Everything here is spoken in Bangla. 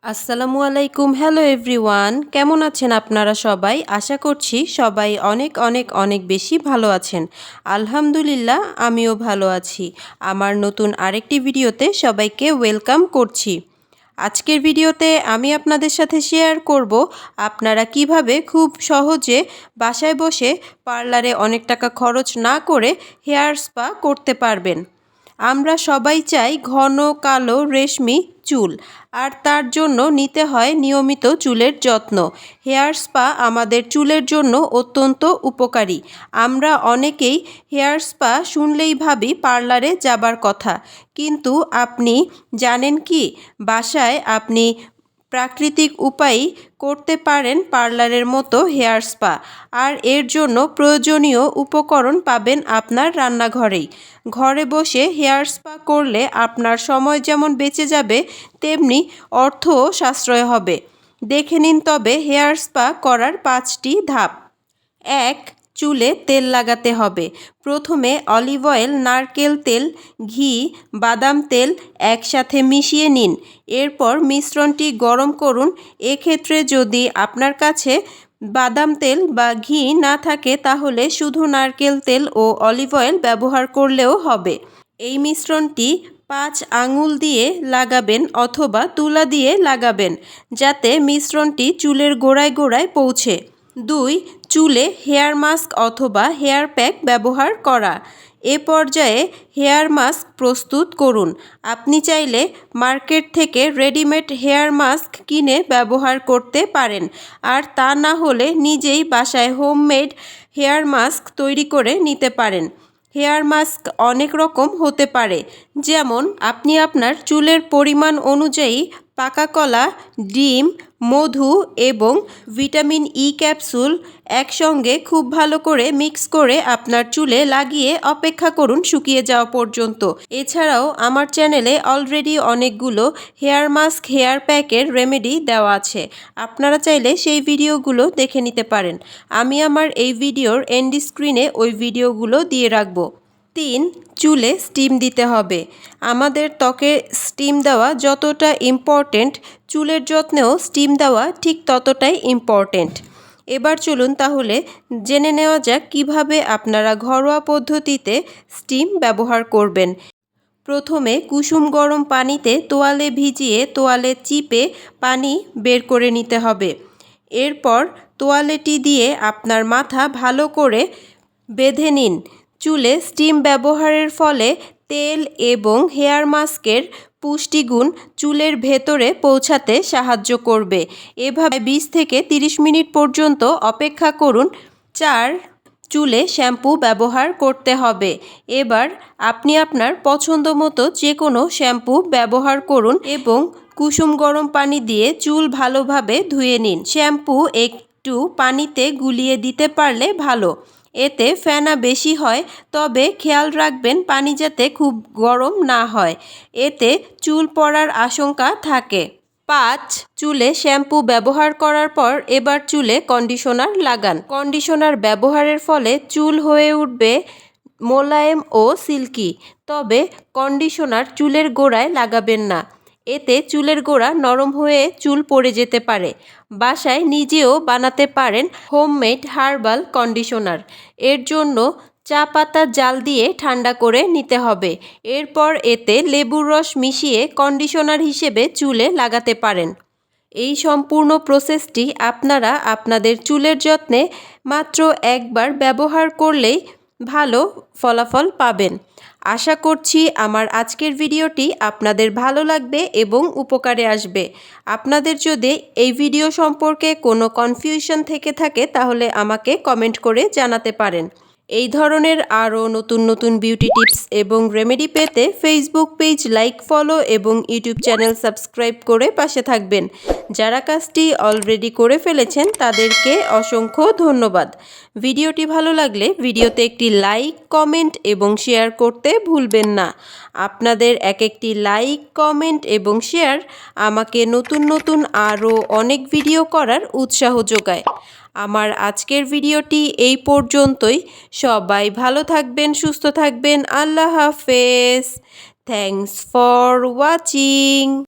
আসসালামু আলাইকুম। হ্যালো এভরিওয়ান, কেমন আছেন আপনারা সবাই? আশা করছি সবাই অনেক অনেক অনেক বেশি ভালো আছেন। আলহামদুলিল্লাহ, আমিও ভালো আছি। আমার নতুন আরেকটি ভিডিওতে সবাইকে ওয়েলকাম করছি। আজকের ভিডিওতে আমি আপনাদের সাথে শেয়ার করব আপনারা কিভাবে খুব সহজে বাসায় বসে পার্লারে অনেক টাকা খরচ না করে হেয়ার স্পা করতে পারবেন। আমরা সবাই চাই ঘন কালো রেশমি চুল, আর তার জন্য নিতে হয় নিয়মিত চুলের যত্ন। হেয়ার স্পা আমাদের চুলের জন্য অত্যন্ত উপকারী। আমরা অনেকেই হেয়ার স্পা শুনলেই ভাবি পার্লারে যাবার কথা, কিন্তু আপনি জানেন কি বাসায় আপনি প্রাকৃতিক উপায়েই করতে পারেন পার্লারের মতো হেয়ার স্পা। আর এর জন্য প্রয়োজনীয় উপকরণ পাবেন আপনার রান্নাঘরেই। ঘরে বসে হেয়ার স্পা করলে আপনার সময় যেমন বেঁচে যাবে, তেমনি অর্থও সাশ্রয় হবে। দেখে নিন তবে হেয়ার স্পা করার 5টি ধাপ। 1. চুলে তেল লাগাতে হবে। প্রথমে অলিভ অয়েল, নারকেল তেল, ঘি, বাদাম তেল একসাথে মিশিয়ে নিন। এরপর মিশ্রণটি গরম করুন। এক্ষেত্রে যদি আপনার কাছে বাদাম তেল বা ঘি না থাকে তাহলে শুধু নারকেল তেল ও অলিভ অয়েল ব্যবহার করলেও হবে। এই মিশ্রণটি 5 আঙুল দিয়ে লাগাবেন অথবা তুলা দিয়ে লাগাবেন, যাতে মিশ্রণটি চুলের গোড়ায় গোড়ায় পৌঁছে। 2. চুলে হেয়ার মাস্ক অথবা হেয়ার প্যাক ব্যবহার করা। এ পর্যায়ে হেয়ার মাস্ক প্রস্তুত করুন। আপনি চাইলে মার্কেট থেকে রেডিমেড হেয়ার মাস্ক কিনে ব্যবহার করতে পারেন, আর তা না হলে নিজেই বাসায় হোমমেড হেয়ার মাস্ক তৈরি করে নিতে পারেন। হেয়ার মাস্ক অনেক রকম হতে পারে, যেমন আপনি আপনার চুলের পরিমাণ অনুযায়ী পাকা কলা, ডিম, মধু এবং ভিটামিন ই ক্যাপসুল একসঙ্গে খুব ভালো করে মিক্স করে আপনার চুলে লাগিয়ে অপেক্ষা করুন শুকিয়ে যাওয়া পর্যন্ত। এছাড়াও আমার চ্যানেলে অলরেডি অনেকগুলো হেয়ার মাস্ক, হেয়ার প্যাকের রেমেডি দেওয়া আছে। আপনারা চাইলে সেই ভিডিওগুলো দেখে নিতে পারেন। আমি আমার এই ভিডিওর এন্ড স্ক্রিনে ওই ভিডিওগুলো দিয়ে রাখব। 3. চুলে স্টিম দিতে হবে। আমাদের ত্বকে স্টিম দেওয়া যতটা ইম্পর্ট্যান্ট, চুলের যত্নেও স্টিম দেওয়া ঠিক ততটাই ইম্পর্ট্যান্ট। এবার চলুন তাহলে জেনে নেওয়া যাক কিভাবে আপনারা ঘরোয়া পদ্ধতিতে স্টিম ব্যবহার করবেন। প্রথমে কুসুম গরম পানিতে তোয়ালে ভিজিয়ে তোয়ালে চিপে পানি বের করে নিতে হবে। এরপর তোয়ালেটি দিয়ে আপনার মাথা ভালো করে বেঁধে নিন। চুলে স্টিম ব্যবহারের ফলে তেল এবং হেয়ার মাস্কের পুষ্টিগুণ চুলের ভেতরে পৌঁছাতে সাহায্য করবে। এভাবে 20 থেকে 30 মিনিট পর্যন্ত অপেক্ষা করুন। 4. চুলে শ্যাম্পু ব্যবহার করতে হবে। এবার আপনি আপনার পছন্দ মতো যে কোনো শ্যাম্পু ব্যবহার করুন এবং কুসুম গরম পানি দিয়ে চুল ভালোভাবে ধুয়ে নিন। শ্যাম্পু একটু পানিতে গুলিয়ে দিতে পারলে ভালো, এতে ফেনা বেশি হয়, তবে খেয়াল রাখবেন পানি যাতে খুব গরম না হয়, এতে চুল পড়ার আশঙ্কা থাকে। 5. চুলে শ্যাম্পু ব্যবহার করার পর এবার চুলে কন্ডিশনার লাগান। কন্ডিশনার ব্যবহারের ফলে চুল হয়ে উঠবে মোলায়েম ও সিল্কি, তবে কন্ডিশনার চুলের গোড়ায় লাগাবেন না, এতে চুলের গোড়া নরম হয়ে চুল পড়ে যেতে পারে। বাসায় নিজেও বানাতে পারেন হোমমেড হার্বাল কন্ডিশনার। এর জন্য চা পাতা জাল দিয়ে ঠান্ডা করে নিতে হবে। এরপর এতে লেবুর রস মিশিয়ে কন্ডিশনার হিসেবে চুলে লাগাতে পারেন। এই সম্পূর্ণ প্রসেসটি আপনারা আপনাদের চুলের যত্নে মাত্র একবার ব্যবহার করলেই ভালো ফলাফল পাবেন। আশা করছি আমার আজকের ভিডিওটি আপনাদের ভালো লাগবে এবং উপকারে আসবে। আপনাদের যদি এই ভিডিও সম্পর্কে কোনো কনফিউশন থেকে থাকে তাহলে আমাকে কমেন্ট করে জানাতে পারেন। এই ধরনের আরও নতুন নতুন বিউটি টিপস এবং রেমেডি পেতে ফেসবুক পেজ লাইক, ফলো এবং ইউটিউব চ্যানেল সাবস্ক্রাইব করে পাশে থাকবেন। যারা কাজটি অলরেডি করে ফেলেছেন তাদেরকে অসংখ্য ধন্যবাদ। ভিডিওটি ভালো লাগলে ভিডিওতে একটি লাইক, কমেন্ট এবং শেয়ার করতে ভুলবেন না। আপনাদের এক একটি লাইক, কমেন্ট এবং শেয়ার আমাকে নতুন নতুন আরও অনেক ভিডিও করার উৎসাহ যোগায়। আমার আজকের ভিডিওটি এই পর্যন্তই। সবাই ভালো থাকবেন, সুস্থ থাকবেন। আল্লাহ হাফেজ। Thanks for watching.